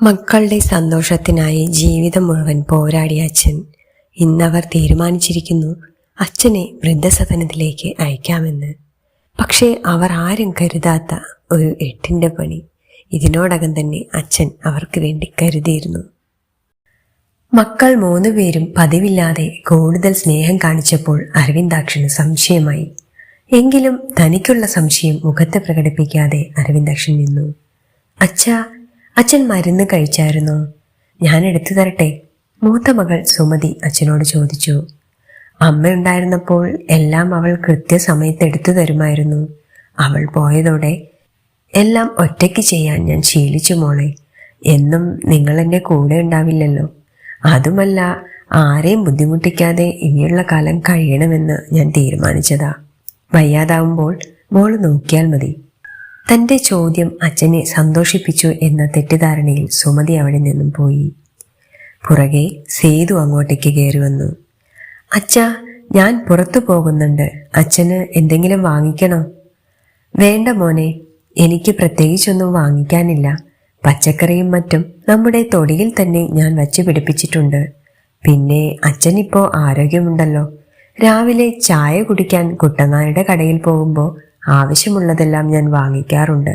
മക്കളുടെ സന്തോഷത്തിനായി ജീവിതം മുഴുവൻ പോരാടിയ അച്ഛൻ ഇന്നവർ തീരുമാനിച്ചിരിക്കുന്നു അച്ഛനെ വൃദ്ധസദനത്തിലേക്ക് അയക്കാമെന്ന്. പക്ഷേ അവർ ആരും കരുതാത്ത ഒരു എട്ടിൻ്റെ പണി ഇതിനോടകം തന്നെ അച്ഛൻ അവർക്ക് വേണ്ടി കരുതിയിരുന്നു. മക്കൾ 3 പേരും പതിവില്ലാതെ കൂടുതൽ സ്നേഹം കാണിച്ചപ്പോൾ അരവിന്ദാക്ഷന് സംശയമായി. എങ്കിലും തനിക്കുള്ള സംശയം മുഖത്ത് പ്രകടിപ്പിക്കാതെ അരവിന്ദാക്ഷൻ നിന്നു. അച്ഛാ, അച്ഛൻ മരുന്ന് കഴിച്ചായിരുന്നോ? ഞാൻ എടുത്തു തരട്ടെ? മൂത്ത മകൾ സുമതി അച്ഛനോട് ചോദിച്ചു. അമ്മയുണ്ടായിരുന്നപ്പോൾ എല്ലാം അവൾ കൃത്യസമയത്ത് എടുത്തു തരുമായിരുന്നു. അവൾ പോയതോടെ എല്ലാം ഒറ്റയ്ക്ക് ചെയ്യാൻ ഞാൻ ശീലിച്ചു മോളെ. എന്നും നിങ്ങൾ എൻ്റെ കൂടെ ഉണ്ടാവില്ലല്ലോ. അതുമല്ല, ആരെയും ബുദ്ധിമുട്ടിക്കാതെ ഇനിയുള്ള കാലം കഴിയണമെന്ന് ഞാൻ തീരുമാനിച്ചതാ. വയ്യാതാവുമ്പോൾ മോള് നോക്കിയാൽ മതി. തൻ്റെ ചോദ്യം അച്ഛനെ സന്തോഷിപ്പിച്ചു എന്ന തെറ്റിദ്ധാരണയിൽ സുമതി അവിടെ നിന്നും പോയി. പുറകെ സേതു അങ്ങോട്ടേക്ക് കയറി വന്നു. അച്ഛാ, ഞാൻ പുറത്തു പോകുന്നുണ്ട്. അച്ഛന് എന്തെങ്കിലും വാങ്ങിക്കണോ? വേണ്ട മോനെ, എനിക്ക് പ്രത്യേകിച്ചൊന്നും വാങ്ങിക്കാനില്ല. പച്ചക്കറിയും മറ്റും നമ്മുടെ തൊടിയിൽ തന്നെ ഞാൻ വച്ചു പിടിപ്പിച്ചിട്ടുണ്ട്. പിന്നെ അച്ഛനിപ്പോ ആരോഗ്യമുണ്ടല്ലോ. രാവിലെ ചായ കുടിക്കാൻ കുട്ടനായുടെ കടയിൽ പോകുമ്പോൾ ആവശ്യമുള്ളതെല്ലാം ഞാൻ വാങ്ങിക്കാറുണ്ട്.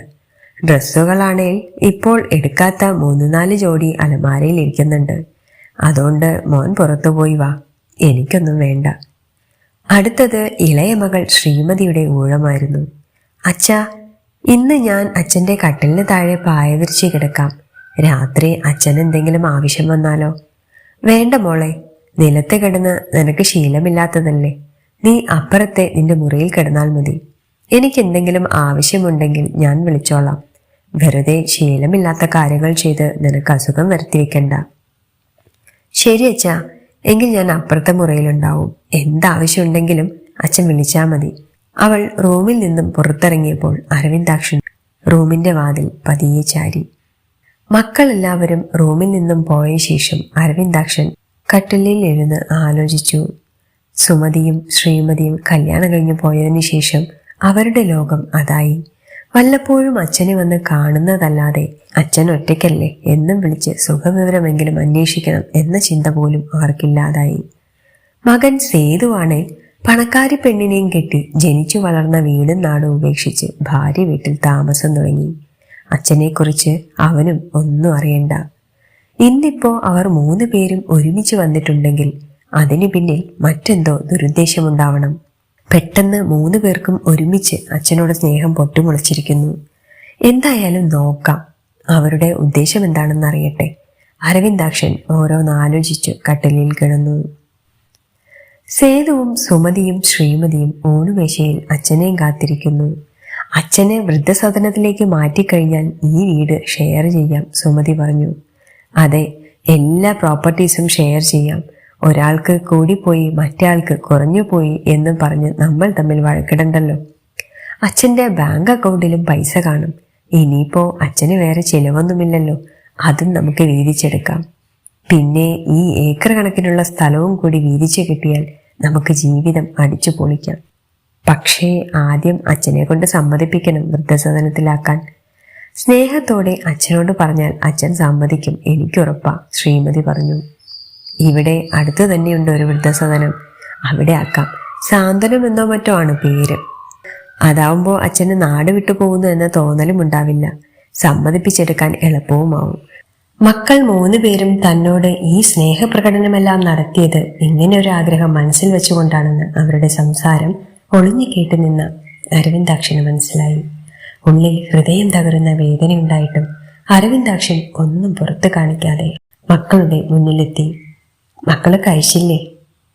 ഡ്രസ്സുകളാണേൽ ഇപ്പോൾ എടുക്കാത്ത 3-4 ജോഡി അലമാരയിൽ ഇരിക്കുന്നുണ്ട്. അതുകൊണ്ട് മോൻ പുറത്തുപോയി വാ, എനിക്കൊന്നും വേണ്ട. അടുത്തത് ഇളയ മകൾ ശ്രീമതിയുടെ ഊഴമായിരുന്നു. അച്ഛാ, ഇന്ന് ഞാൻ അച്ഛൻ്റെ കട്ടിലിന് താഴെ പായ വിരിച്ച് കിടക്കാം. രാത്രി അച്ഛൻ എന്തെങ്കിലും ആവശ്യം വന്നാലോ? വേണ്ട മോളെ, നിലത്ത് കിടന്ന് നിനക്ക് ശീലമില്ലാത്തതല്ലേ. നീ അപ്പുറത്തെ നിന്റെ മുറിയിൽ കിടന്നാൽ മതി. എനിക്ക് എന്തെങ്കിലും ആവശ്യമുണ്ടെങ്കിൽ ഞാൻ വിളിച്ചോളാം. വെറുതെ ശീലമില്ലാത്ത കാര്യങ്ങൾ ചെയ്ത് നിനക്ക് അസുഖം വരുത്തി വെക്കണ്ട. ശരി അച്ഛാ, എങ്കിൽ ഞാൻ അപ്പുറത്തെ മുറിയിലുണ്ടാവും. എന്താവശ്യമുണ്ടെങ്കിലും അച്ഛൻ വിളിച്ചാൽ മതി. അവൾ റൂമിൽ നിന്നും പുറത്തിറങ്ങിയപ്പോൾ അരവിന്ദാക്ഷൻ റൂമിന്റെ വാതിൽ പതിയെ ചാരി. മക്കളെല്ലാവരും റൂമിൽ നിന്നും പോയ ശേഷം അരവിന്ദാക്ഷൻ കട്ടിലിൽ ഇരുന്ന് ആലോചിച്ചു. സുമതിയും ശ്രീമതിയും കല്യാണം കഴിഞ്ഞു പോയതിനു ശേഷം അവരുടെ ലോകം അതായി. വല്ലപ്പോഴും അച്ഛനെ വന്ന് കാണുന്നതല്ലാതെ അച്ഛൻ ഒറ്റയ്ക്കല്ലേ എന്നും വിളിച്ച് സുഖവിവരമെങ്കിലും അന്വേഷിക്കണം എന്ന ചിന്ത പോലും അവർക്കില്ലാതായി. മകൻ സേതുവാണേ പണക്കാരി പെണ്ണിനെയും കെട്ടി ജനിച്ചു വളർന്ന വീടും നാടും ഉപേക്ഷിച്ച് ഭാര്യ വീട്ടിൽ താമസം തുടങ്ങി. അച്ഛനെക്കുറിച്ച് അവനും ഒന്നും അറിയണ്ട. ഇന്നിപ്പോ അവർ 3 പേരും ഒരുമിച്ച് വന്നിട്ടുണ്ടെങ്കിൽ അതിനു പിന്നിൽ മറ്റെന്തോ ദുരുദ്ദേശമുണ്ടാവണം. പെട്ടെന്ന് 3 പേർക്കും ഒരുമിച്ച് അച്ഛനോട് സ്നേഹം പൊട്ടിമുളച്ചിരിക്കുന്നു. എന്തായാലും നോക്കാം, അവരുടെ ഉദ്ദേശം എന്താണെന്ന് അറിയട്ടെ. അരവിന്ദാക്ഷൻ ഓരോന്നാലോചിച്ചു കട്ടിലിൽ കിടന്നു. സേതുവും സുമതിയും ശ്രീമതിയും ഊണുമേശയിൽ അച്ഛനെയും കാത്തിരിക്കുന്നു. അച്ഛനെ വൃദ്ധസദനത്തിലേക്ക് മാറ്റിക്കഴിഞ്ഞാൽ ഈ വീട് ഷെയർ ചെയ്യാം, സുമതി പറഞ്ഞു. അതെ, എല്ലാ പ്രോപ്പർട്ടീസും ഷെയർ ചെയ്യാം. ഒരാൾക്ക് കൂടിപ്പോയി മറ്റേയാൾക്ക് കുറഞ്ഞുപോയി എന്ന് പറഞ്ഞ് നമ്മൾ തമ്മിൽ വഴക്കിടണ്ടല്ലോ. അച്ഛൻ്റെ ബാങ്ക് അക്കൗണ്ടിലും പൈസ കാണും. ഇനിയിപ്പോൾ അച്ഛന് വേറെ ചിലവൊന്നുമില്ലല്ലോ, അതും നമുക്ക് വീതിച്ചെടുക്കാം. പിന്നെ ഈ ഏക്കർ കണക്കിനുള്ള സ്ഥലവും കൂടി വീതിച്ചു കിട്ടിയാൽ നമുക്ക് ജീവിതം അടിച്ചു പൊളിക്കാം. പക്ഷേ ആദ്യം അച്ഛനെ കൊണ്ട് സമ്മതിപ്പിക്കണം വൃദ്ധസദനത്തിലാക്കാൻ. സ്നേഹത്തോടെ അച്ഛനോട് പറഞ്ഞാൽ അച്ഛൻ സമ്മതിക്കും, എനിക്കുറപ്പാ, ശ്രീമതി പറഞ്ഞു. ഇവിടെ അടുത്തു തന്നെയുണ്ട് ഒരു വൃദ്ധസദനം, അവിടെ ആക്കാം. സാന്ത്വനം എന്നോ മറ്റോ ആണ് പേര്. അതാവുമ്പോൾ അച്ഛന് നാട് വിട്ടു പോകുന്നു എന്ന തോന്നലും ഉണ്ടാവില്ല. സമ്മതിപ്പിച്ചെടുക്കാൻ എളുപ്പവുമാവും. മക്കൾ 3 പേരും തന്നോട് ഈ സ്നേഹപ്രകടനമെല്ലാം നടത്തിയത് ഇങ്ങനെ ഒരു ആഗ്രഹം മനസ്സിൽ വെച്ചുകൊണ്ടാണെന്ന് അവരുടെ സംസാരം ഒളിഞ്ഞു കേട്ടു നിന്ന അരവിന്ദാക്ഷന് മനസ്സിലായി. ഉള്ളിൽ ഹൃദയം തകരുന്ന വേദനയുണ്ടായിട്ടും അരവിന്ദാക്ഷൻ ഒന്നും പുറത്തു കാണിക്കാതെ മക്കളുടെ മുന്നിലെത്തി. മക്കള് കഴിച്ചില്ലേ?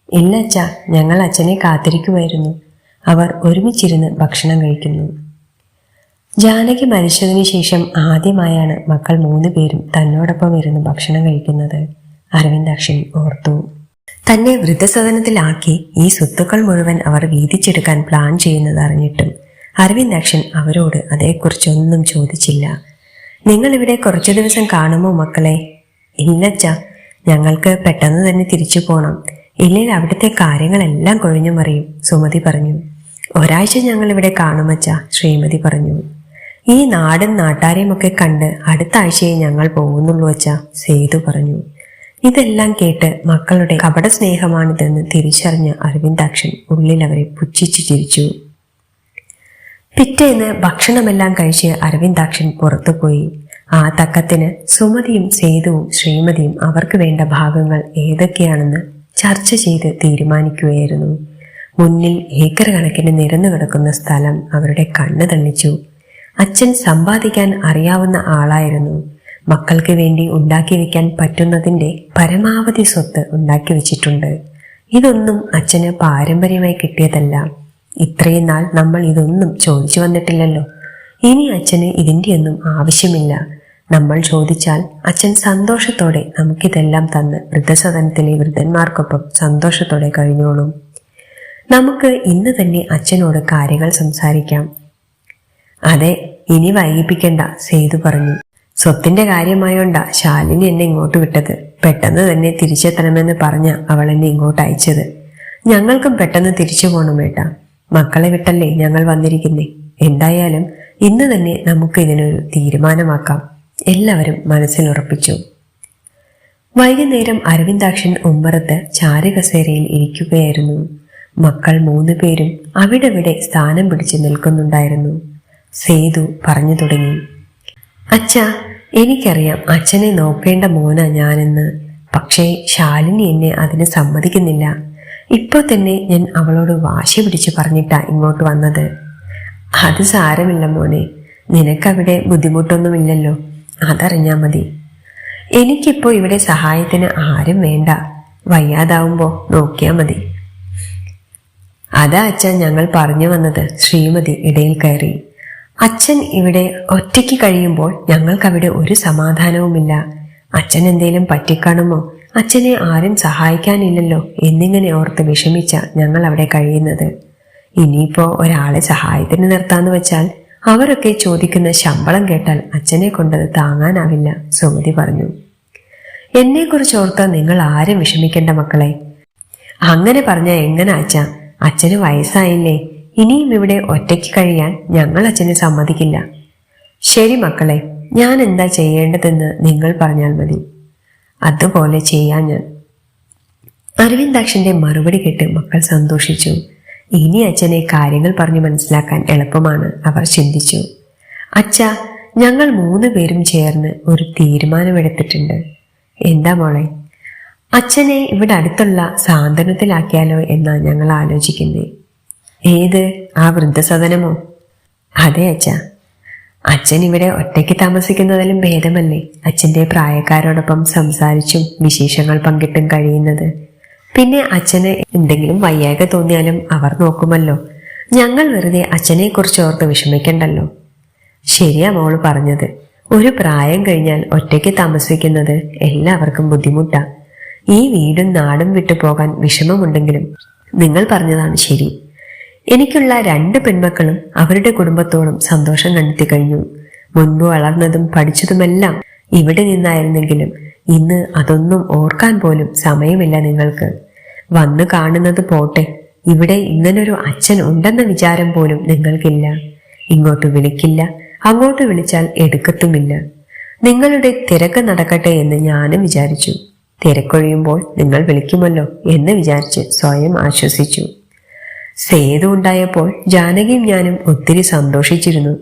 ഇല്ല അച്ഛാ, ഞങ്ങൾ അച്ഛനെ കാത്തിരിക്കുമായിരുന്നു. അവർ ഒരുമിച്ചിരുന്ന് ഭക്ഷണം കഴിക്കുന്നു. ജാനകി മരിച്ചതിനു ശേഷം ആദ്യമായാണ് മക്കൾ 3 പേരും തന്നോടൊപ്പം ഇരുന്ന് ഭക്ഷണം കഴിക്കുന്നത്. അരവിന്ദാക്ഷൻ ഓർത്തു. തന്നെ വൃദ്ധസദനത്തിലാക്കി ഈ സ്വത്തുക്കൾ മുഴുവൻ അവർ വീതിച്ചെടുക്കാൻ പ്ലാൻ ചെയ്യുന്നത് അറിഞ്ഞിട്ടും അരവിന്ദാക്ഷൻ അവരോട് അതേക്കുറിച്ചൊന്നും ചോദിച്ചില്ല. നിങ്ങൾ ഇവിടെ കുറച്ചു ദിവസം കാണുമോ മക്കളെ? ഇല്ലച്ചാ, ഞങ്ങൾക്ക് പെട്ടെന്ന് തന്നെ തിരിച്ചു പോകണം. ഇല്ലെങ്കിൽ അവിടുത്തെ കാര്യങ്ങളെല്ലാം കൊഴിഞ്ഞു മറിയും, സുമതി പറഞ്ഞു. ഒരാഴ്ച ഞങ്ങൾ ഇവിടെ കാണുമച്ചാ, ശ്രീമതി പറഞ്ഞു. ഈ നാടും നാട്ടാരെയുമൊക്കെ കണ്ട് അടുത്ത ആഴ്ചയെ ഞങ്ങൾ പോകുന്നുള്ളൂ അച്ഛാ, സേതു പറഞ്ഞു. ഇതെല്ലാം കേട്ട് മക്കളുടെ കപട സ്നേഹമാണിതെന്ന് തിരിച്ചറിഞ്ഞ അരവിന്ദാക്ഷൻ ഉള്ളിൽ അവരെ പുച്ഛിച്ചു ചിരിച്ചു. പിറ്റേന്ന് ഭക്ഷണമെല്ലാം കഴിച്ച് അരവിന്ദാക്ഷൻ പുറത്തുപോയി. ആ തക്കത്തിന് സുമതിയും സേതുവും ശ്രീമതിയും അവർക്ക് വേണ്ട ഭാഗങ്ങൾ ഏതൊക്കെയാണെന്ന് ചർച്ച ചെയ്ത് തീരുമാനിക്കുകയായിരുന്നു. മുന്നിൽ ഏക്കർ കണക്കിന് നിരന്നു കിടക്കുന്ന സ്ഥലം അവരുടെ കണ്ണ് തള്ളിച്ചു. അച്ഛൻ സമ്പാദിക്കാൻ അറിയാവുന്ന ആളായിരുന്നു. മക്കൾക്ക് വേണ്ടി ഉണ്ടാക്കി വെക്കാൻ പറ്റുന്നതിന്റെ പരമാവധി സ്വത്ത് ഉണ്ടാക്കി വെച്ചിട്ടുണ്ട്. ഇതൊന്നും അച്ഛന് പാരമ്പര്യമായി കിട്ടിയതല്ല. ഇത്രയും നാൾ നമ്മൾ ഇതൊന്നും ചോദിച്ചു വന്നിട്ടില്ലല്ലോ. ഇനി അച്ഛന് ഇതിൻ്റെയൊന്നും ആവശ്യമില്ല. നമ്മൾ ചോദിച്ചാൽ അച്ഛൻ സന്തോഷത്തോടെ നമുക്കിതെല്ലാം തന്ന് വൃദ്ധസദനത്തിലെ വൃദ്ധന്മാർക്കൊപ്പം സന്തോഷത്തോടെ കഴിഞ്ഞോളും. നമുക്ക് ഇന്ന് തന്നെ അച്ഛനോട് കാര്യങ്ങൾ സംസാരിക്കാം. അതെ, ഇനി വൈകിപ്പിക്കണ്ട, സേതു പറഞ്ഞു. സ്വത്തിന്റെ കാര്യമായോണ്ടാ ശാലിനി എന്നെ ഇങ്ങോട്ട് വിട്ടത്. പെട്ടെന്ന് തന്നെ തിരിച്ചെത്തണമെന്ന് പറഞ്ഞ അവൾ എന്നെ ഇങ്ങോട്ട് അയച്ചത്. ഞങ്ങൾക്കും പെട്ടെന്ന് തിരിച്ചു പോകണം ഏട്ടാ. മക്കളെ വിട്ടല്ലേ ഞങ്ങൾ വന്നിരിക്കുന്നേ. എന്തായാലും ഇന്ന് തന്നെ നമുക്ക് ഇതിനൊരു തീരുമാനമാക്കാം, എല്ലാവരും മനസ്സിലുറപ്പിച്ചു. വൈകുന്നേരം അരവിന്ദാക്ഷൻ ഉമ്മറത്ത് ചാരുകസേരയിൽ ഇരിക്കുകയായിരുന്നു. മക്കൾ 3 പേരും അവിടെവിടെ സ്ഥാനം പിടിച്ചു നിൽക്കുന്നുണ്ടായിരുന്നു. സേതു പറഞ്ഞു തുടങ്ങി. അച്ഛാ, എനിക്കറിയാം അച്ഛനെ നോക്കേണ്ട മോനാ ഞാനെന്ന്. പക്ഷേ ശാലിനി എന്നെ അതിന് സമ്മതിക്കുന്നില്ല. ഇപ്പോൾ തന്നെ ഞാൻ അവളോട് വാശി പിടിച്ചു പറഞ്ഞിട്ടാ ഇങ്ങോട്ട് വന്നത്. അത് സാരമില്ല മോനെ, നിനക്കവിടെ ബുദ്ധിമുട്ടൊന്നുമില്ലല്ലോ, അതറിഞ്ഞാ മതി. എനിക്കിപ്പോ ഇവിടെ സഹായത്തിന് ആരും വേണ്ട. വയ്യാതാവുമ്പോ നോക്കിയാ മതി. അതാ അച്ഛൻ ഞങ്ങൾ പറഞ്ഞു വന്നത്, ശ്രീമതി ഇടയിൽ കയറി. അച്ഛൻ ഇവിടെ ഒറ്റയ്ക്ക് കഴിയുമ്പോൾ ഞങ്ങൾക്കവിടെ ഒരു സമാധാനവുമില്ല. അച്ഛൻ എന്തേലും പറ്റിക്കാണുമോ, അച്ഛനെ ആരും സഹായിക്കാനില്ലല്ലോ എന്നിങ്ങനെ ഓർത്ത് വിഷമിച്ച ഞങ്ങൾ അവിടെ കഴിയുന്നത്. ഇനിയിപ്പോ ഒരാളെ സഹായത്തിന് നിർത്താന്ന് വെച്ചാൽ അവരൊക്കെ ചോദിക്കുന്ന ശമ്പളം കേട്ടാൽ അച്ഛനെ കൊണ്ടത് താങ്ങാനാവില്ല, സുമതി പറഞ്ഞു. എന്നെക്കുറിച്ച് ഓർത്ത് നിങ്ങൾ ആരും വിഷമിക്കേണ്ട മക്കളെ. അങ്ങനെ പറഞ്ഞാൽ എങ്ങനെ അച്ഛാ? അച്ഛന് വയസ്സായില്ലേ? ഇനിയും ഇവിടെ ഒറ്റയ്ക്ക് കഴിയാൻ ഞങ്ങൾ അച്ഛനെ സമ്മതിക്കില്ല. ശരി മക്കളെ, ഞാൻ എന്താ ചെയ്യേണ്ടതെന്ന് നിങ്ങൾ പറഞ്ഞാൽ മതി, അതുപോലെ ചെയ്യാൻ ഞാൻ. അരവിന്ദാക്ഷന്റെ മറുപടി കേട്ട് മക്കൾ സന്തോഷിച്ചു. ഇനി അച്ഛനെ കാര്യങ്ങൾ പറഞ്ഞു മനസ്സിലാക്കാൻ എളുപ്പമാണ്, അവർ ചിന്തിച്ചു. അച്ഛാ, ഞങ്ങൾ 3 പേരും ചേർന്ന് ഒരു തീരുമാനമെടുത്തിട്ടുണ്ട്. എന്താ മോളെ? അച്ഛനെ ഇവിടെ അടുത്തുള്ള സാന്ത്വനത്തിലാക്കിയാലോ എന്നാ ഞങ്ങൾ ആലോചിക്കുന്നേ. ഏത്, ആ വൃദ്ധസദനമോ? അതെ അച്ഛാ. അച്ഛൻ ഇവിടെ ഒറ്റയ്ക്ക് താമസിക്കുന്നതിലും ഭേദമല്ലേ അച്ഛൻ്റെ പ്രായക്കാരോടൊപ്പം സംസാരിച്ചും വിശേഷങ്ങൾ പങ്കിട്ടും കഴിയുന്നത്. പിന്നെ അച്ഛന് എന്തെങ്കിലും വയ്യായ്ക തോന്നിയാലും അവർ നോക്കുമല്ലോ. ഞങ്ങൾ വെറുതെ അച്ഛനെ കുറിച്ച് ഓർത്ത് വിഷമിക്കണ്ടല്ലോ. ശരിയാ മോള് പറഞ്ഞത്. ഒരു പ്രായം കഴിഞ്ഞാൽ ഒറ്റയ്ക്ക് താമസിക്കുന്നത് എല്ലാവർക്കും ബുദ്ധിമുട്ടാ. ഈ വീടും നാടും വിട്ടു പോകാൻ വിഷമമുണ്ടെങ്കിലും നിങ്ങൾ പറഞ്ഞതാണ് ശരി. എനിക്കുള്ള 2 പെൺമക്കളും അവരുടെ കുടുംബത്തോടും സന്തോഷം കണ്ടെത്തി കഴിഞ്ഞു. മുൻപ് വളർന്നതും പഠിച്ചതുമെല്ലാം ഇവിടെ നിന്നായിരുന്നെങ്കിലും ഇന്ന് അതൊന്നും ഓർക്കാൻ പോലും സമയമില്ല നിങ്ങൾക്ക്. വന്നു കാണുന്നത് പോട്ടെ, ഇവിടെ ഇങ്ങനൊരു അച്ഛൻ ഉണ്ടെന്ന വിചാരം പോലും നിങ്ങൾക്കില്ല. ഇങ്ങോട്ട് വിളിക്കില്ല, അങ്ങോട്ട് വിളിച്ചാൽ എടുക്കത്തുമില്ല. നിങ്ങളുടെ തിരക്ക് നടക്കട്ടെ എന്ന് ഞാനും വിചാരിച്ചു. തിരക്കൊഴിയുമ്പോൾ നിങ്ങൾ വിളിക്കുമല്ലോ എന്ന് വിചാരിച്ച് സ്വയം ആശ്വസിച്ചു. സേതു ഉണ്ടായപ്പോൾ ജാനകിയും ഞാനും ഒത്തിരി സന്തോഷിച്ചിരുന്നു.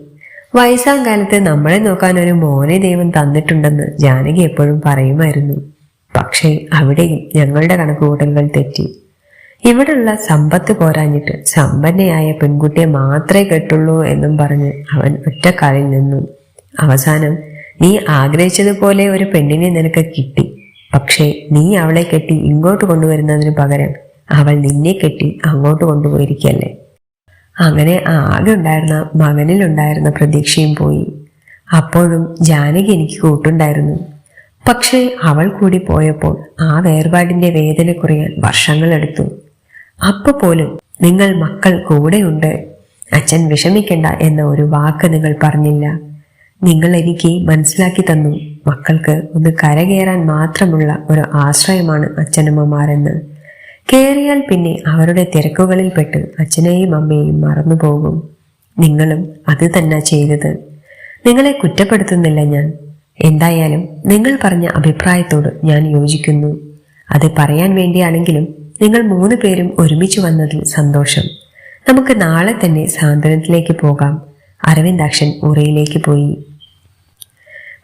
വയസ്സാം കാലത്ത് നമ്മളെ നോക്കാൻ ഒരു മോനെ ദൈവം തന്നിട്ടുണ്ടെന്ന് ജാനകി എപ്പോഴും പറയുമായിരുന്നു. പക്ഷേ അവിടെയും ഞങ്ങളുടെ കണക്കുകൂട്ടലുകൾ തെറ്റി. ഇവിടുള്ള സമ്പത്ത് പോരാഞ്ഞിട്ട് സമ്പന്നയായ പെൺകുട്ടിയെ മാത്രമേ കെട്ടുള്ളൂ എന്നും പറഞ്ഞ് അവൻ ഒറ്റക്കാലിൽ നിന്നു. അവസാനം നീ ആഗ്രഹിച്ചതുപോലെ ഒരു പെണ്ണിനെ നിനക്ക് കിട്ടി. പക്ഷേ നീ അവളെ കെട്ടി ഇങ്ങോട്ട് കൊണ്ടുവരുന്നതിന് പകരം അവൾ നിന്നെ കെട്ടി അങ്ങോട്ട് കൊണ്ടുപോയിരിക്കല്ലേ. അങ്ങനെ ആകെ ഉണ്ടായിരുന്ന മകനിലുണ്ടായിരുന്ന പ്രതീക്ഷയും പോയി. അപ്പോഴും ജാനകി എനിക്ക് കൂട്ടുണ്ടായിരുന്നു. പക്ഷേ അവൾ കൂടി പോയപ്പോൾ ആ വേർപാടിന്റെ വേദന കുറയാൻ വർഷങ്ങളെടുത്തു. അപ്പൊ പോലും നിങ്ങൾ മക്കൾ കൂടെയുണ്ട്, അച്ഛൻ വിഷമിക്കണ്ട എന്ന ഒരു വാക്ക് നിങ്ങൾ പറഞ്ഞില്ല. നിങ്ങൾ എനിക്ക് മനസ്സിലാക്കി തന്നു, മക്കൾക്ക് ഒന്ന് കരകയറാൻ മാത്രമുള്ള ഒരു ആശ്രയമാണ് അച്ഛനമ്മമാരെന്ന്. കയറിയാൽ പിന്നെ അവരുടെ തിരക്കുകളിൽപ്പെട്ട് അച്ഛനെയും അമ്മയെയും മറന്നുപോകും. നിങ്ങളും അത് തന്നെ ചെയ്തത്. നിങ്ങളെ കുറ്റപ്പെടുത്തുന്നില്ല ഞാൻ. എന്തായാലും നിങ്ങൾ പറഞ്ഞ അഭിപ്രായത്തോട് ഞാൻ യോജിക്കുന്നു. അത് പറയാൻ വേണ്ടിയാണെങ്കിലും നിങ്ങൾ 3 പേരും ഒരുമിച്ച് വന്നതിൽ സന്തോഷം. നമുക്ക് നാളെ തന്നെ സാന്ത്വനത്തിലേക്ക് പോകാം. അരവിന്ദാക്ഷൻ മുറിയിലേക്ക് പോയി.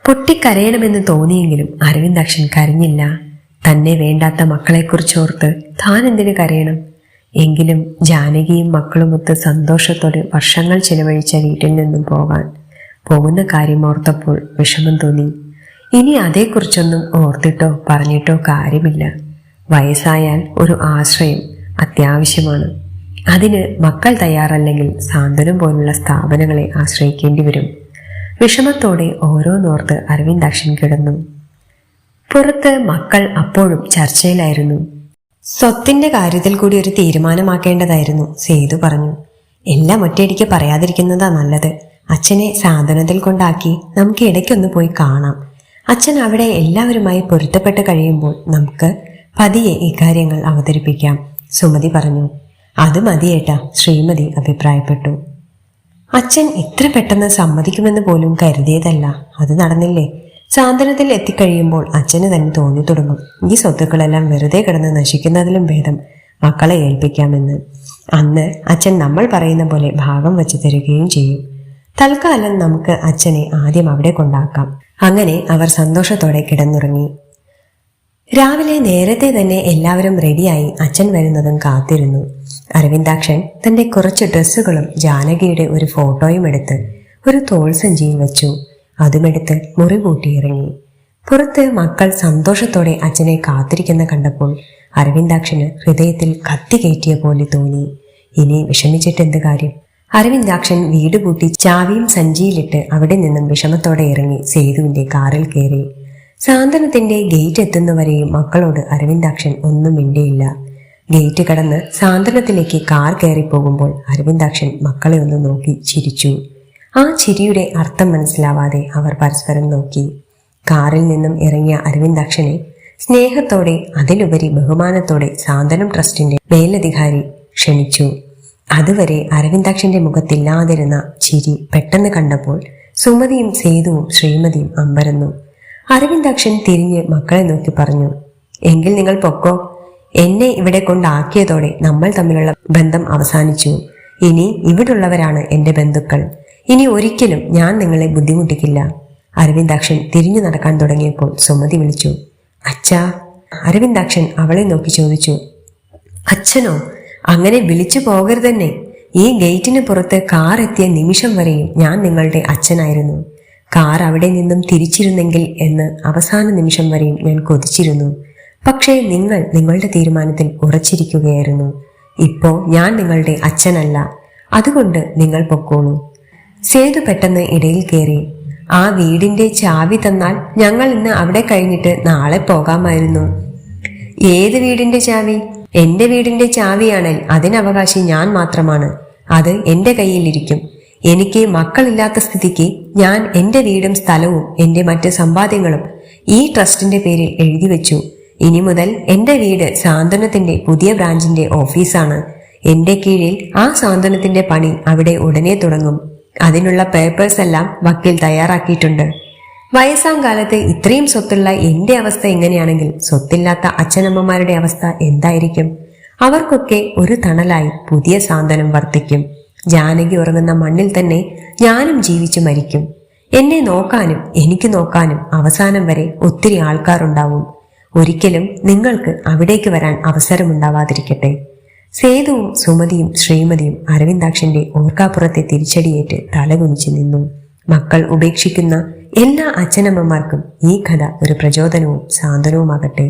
പൊട്ടിക്കരയണമെന്ന് തോന്നിയെങ്കിലും അരവിന്ദാക്ഷൻ കരഞ്ഞില്ല. തന്നെ വേണ്ടാത്ത മക്കളെക്കുറിച്ചോർത്ത് താൻ എന്തിനു കരയണം? എങ്കിലും ജാനകിയും മക്കളുമൊത്ത് സന്തോഷത്തോടെ വർഷങ്ങൾ ചിലവഴിച്ച വീട്ടിൽ നിന്നും പോകുന്ന കാര്യം ഓർത്തപ്പോൾ വിഷമം തോന്നി. ഇനി അതേക്കുറിച്ചൊന്നും ഓർത്തിട്ടോ പറഞ്ഞിട്ടോ കാര്യമില്ല. വയസ്സായാൽ ഒരു ആശ്രയം അത്യാവശ്യമാണ്. അതിന് മക്കൾ തയ്യാറല്ലെങ്കിൽ സാന്ത്വനം പോലുള്ള സ്ഥാപനങ്ങളെ ആശ്രയിക്കേണ്ടി വരും. വിഷമത്തോടെ ഓരോന്നോർത്ത് അരവിന്ദാക്ഷൻ കിടന്നു. പുറത്ത് മക്കൾ അപ്പോഴും ചർച്ചയിലായിരുന്നു. സ്വത്തിന്റെ കാര്യത്തിൽ കൂടി ഒരു തീരുമാനമാക്കേണ്ടതായിരുന്നു. സേതു പറഞ്ഞു. എല്ലാം ഒറ്റയടിക്ക് പറയാതിരിക്കുന്നതാ നല്ലത്. അച്ഛനെ സാന്ത്വനത്തിൽ കൊണ്ടാക്കി നമുക്ക് ഇടയ്ക്കൊന്ന് പോയി കാണാം. അച്ഛൻ അവിടെ എല്ലാവരുമായി പൊരുത്തപ്പെട്ട് കഴിയുമ്പോൾ നമുക്ക് പതിയെ ഇക്കാര്യങ്ങൾ അവതരിപ്പിക്കാം, സുമതി പറഞ്ഞു. അത് മതിയേട്ടാ, ശ്രീമതി അഭിപ്രായപ്പെട്ടു. അച്ഛൻ ഇത്ര പെട്ടെന്ന് സമ്മതിക്കുമെന്ന് പോലും കരുതിയതല്ല. അത് നടന്നില്ലേ? സാന്ത്വനത്തിൽ എത്തിക്കഴിയുമ്പോൾ അച്ഛന് തന്നെ തോന്നി തുടങ്ങും, ഈ സ്വത്തുക്കളെല്ലാം വെറുതെ കിടന്ന് നശിക്കുന്നതിലും ഭേദം മക്കളെ ഏൽപ്പിക്കാമെന്ന്. അന്ന് അച്ഛൻ നമ്മൾ പറയുന്ന പോലെ ഭാഗം വെച്ച് തരികയും ചെയ്യും. തൽക്കാലം നമുക്ക് അച്ഛനെ ആദ്യം അവിടെ കൊണ്ടാക്കാം. അങ്ങനെ അവർ സന്തോഷത്തോടെ കിടന്നുറങ്ങി. രാവിലെ നേരത്തെ തന്നെ എല്ലാവരും റെഡിയായി അച്ഛൻ വരുന്നതും കാത്തിരുന്നു. അരവിന്ദാക്ഷൻ തന്റെ കുറച്ച് ഡ്രസ്സുകളും ജാനകിയുടെ ഒരു ഫോട്ടോയും എടുത്ത് ഒരു തോൾസഞ്ചിയിൽ വെച്ചു. അതുമെടുത്ത് മുറി പൂട്ടിയിറങ്ങി. പുറത്ത് മക്കൾ സന്തോഷത്തോടെ അച്ഛനെ കാത്തിരിക്കുന്ന കണ്ടപ്പോൾ അരവിന്ദാക്ഷന് ഹൃദയത്തിൽ കത്തി കയറ്റിയ പോലെ തോന്നി. ഇനി വിഷമിച്ചിട്ട് എന്ത് കാര്യം? അരവിന്ദാക്ഷൻ വീട് പൂട്ടി ചാവിയും സഞ്ചിയിലിട്ട് അവിടെ നിന്നും വിഷമത്തോടെ ഇറങ്ങി സേതുവിന്റെ കാറിൽ കയറി. സാന്ത്വനത്തിന്റെ ഗേറ്റ് എത്തുന്നവരെയും മക്കളോട് അരവിന്ദാക്ഷൻ ഒന്നും മിണ്ടിയില്ല. ഗേറ്റ് കടന്ന് സാന്ത്വനത്തിലേക്ക് കാർ കയറിപ്പോകുമ്പോൾ അരവിന്ദാക്ഷൻ മക്കളെ ഒന്ന് നോക്കി ചിരിച്ചു. ആ ചിരിയുടെ അർത്ഥം മനസ്സിലാവാതെ അവർ പരസ്പരം നോക്കി. കാറിൽ നിന്നും ഇറങ്ങിയ അരവിന്ദാക്ഷനെ സ്നേഹത്തോടെ അതിലുപരി ബഹുമാനത്തോടെ സാന്ത്വനം ട്രസ്റ്റിന്റെ മേലധികാരി ക്ഷണിച്ചു. അതുവരെ അരവിന്ദാക്ഷന്റെ മുഖത്തില്ലാതിരുന്ന ചിരി പെട്ടെന്ന് കണ്ടപ്പോൾ സുമതിയും സേതുവും ശ്രീമതിയും അമ്പരന്നു. അരവിന്ദാക്ഷൻ തിരിഞ്ഞ് മക്കളെ നോക്കി പറഞ്ഞു, എങ്കിൽ നിങ്ങൾ പൊക്കോ. എന്നെ ഇവിടെ കൊണ്ടാക്കിയതോടെ നമ്മൾ തമ്മിലുള്ള ബന്ധം അവസാനിച്ചു. ഇനി ഇവിടുള്ളവരാണ് എന്റെ ബന്ധുക്കൾ. ഇനി ഒരിക്കലും ഞാൻ നിങ്ങളെ ബുദ്ധിമുട്ടിക്കില്ല. അരവിന്ദാക്ഷൻ തിരിഞ്ഞു നടക്കാൻ തുടങ്ങിയപ്പോൾ സുമതി വിളിച്ചു, അച്ഛാ. അരവിന്ദാക്ഷൻ അവളെ നോക്കി ചോദിച്ചു, അച്ഛനോ? അങ്ങനെ വിളിച്ചു പോകരുതെന്നെ. ഈ ഗേറ്റിന് പുറത്ത് കാർ എത്തിയ നിമിഷം വരെയും ഞാൻ നിങ്ങളുടെ അച്ഛനായിരുന്നു. കാർ അവിടെ നിന്നും തിരിച്ചിരുന്നെങ്കിൽ എന്ന് അവസാന നിമിഷം വരെയും ഞാൻ കൊതിച്ചിരുന്നു. പക്ഷേ നിങ്ങൾ നിങ്ങളുടെ തീരുമാനത്തിൽ ഉറച്ചിരിക്കുകയായിരുന്നു. ഇപ്പോ ഞാൻ നിങ്ങളുടെ അച്ഛനല്ല. അതുകൊണ്ട് നിങ്ങൾ പൊക്കോളൂ. സേതു പെട്ടെന്ന് ഇടയിൽ കയറി. ആ വീടിന്റെ ചാവി തന്നാൽ ഞങ്ങൾ ഇന്ന് അവിടെ കഴിഞ്ഞിട്ട് നാളെ പോകാമായിരുന്നു. ഏത് വീടിന്റെ ചാവി? എന്റെ വീടിന്റെ ചാവിയാണെങ്കിൽ അതിനവകാശി ഞാൻ മാത്രമാണ്. അത് എന്റെ കയ്യിലിരിക്കും. എനിക്ക് മക്കളില്ലാത്ത സ്ഥിതിക്ക് ഞാൻ എന്റെ വീടും സ്ഥലവും എന്റെ മറ്റ് സമ്പാദ്യങ്ങളും ഈ ട്രസ്റ്റിന്റെ പേരിൽ എഴുതി വെച്ചു. ഇനി മുതൽ എന്റെ വീട് സാന്ത്വനത്തിന്റെ പുതിയ ബ്രാഞ്ചിന്റെ ഓഫീസാണ്. എന്റെ കീഴിൽ ആ സാന്ത്വനത്തിന്റെ പണി അവിടെ ഉടനെ തുടങ്ങും. അതിനുള്ള പേപ്പേഴ്സ് എല്ലാം വക്കീൽ തയ്യാറാക്കിയിട്ടുണ്ട്. വയസ്സാം കാലത്ത് ഇത്രയും സ്വത്തുള്ള എന്റെ അവസ്ഥ ഇങ്ങനെയാണെങ്കിൽ സ്വത്തില്ലാത്ത അച്ഛനമ്മമാരുടെ അവസ്ഥ എന്തായിരിക്കും? അവർക്കൊക്കെ ഒരു തണലായി പുതിയ സാന്ത്വനം വർത്തിക്കും. ജാനകി ഉറങ്ങുന്ന മണ്ണിൽ തന്നെ ഞാനും ജീവിച്ചു മരിക്കും. എന്നെ നോക്കാനും എനിക്ക് നോക്കാനും അവസാനം വരെ ഒത്തിരി ആൾക്കാരുണ്ടാവും. ഒരിക്കലും നിങ്ങൾക്ക് അവിടേക്ക് വരാൻ അവസരമുണ്ടാവാതിരിക്കട്ടെ. സേതുവും സുമതിയും ശ്രീമതിയും അരവിന്ദാക്ഷന്റെ ഓർക്കാപ്പുറത്തെ തിരിച്ചടിയേറ്റ് തലകുനിച്ചു നിന്നു. മക്കൾ ഉപേക്ഷിക്കുന്ന എല്ലാ അച്ഛനമ്മമാർക്കും ഈ കഥ ഒരു പ്രചോദനവും സാന്ത്വനവുമാകട്ടെ.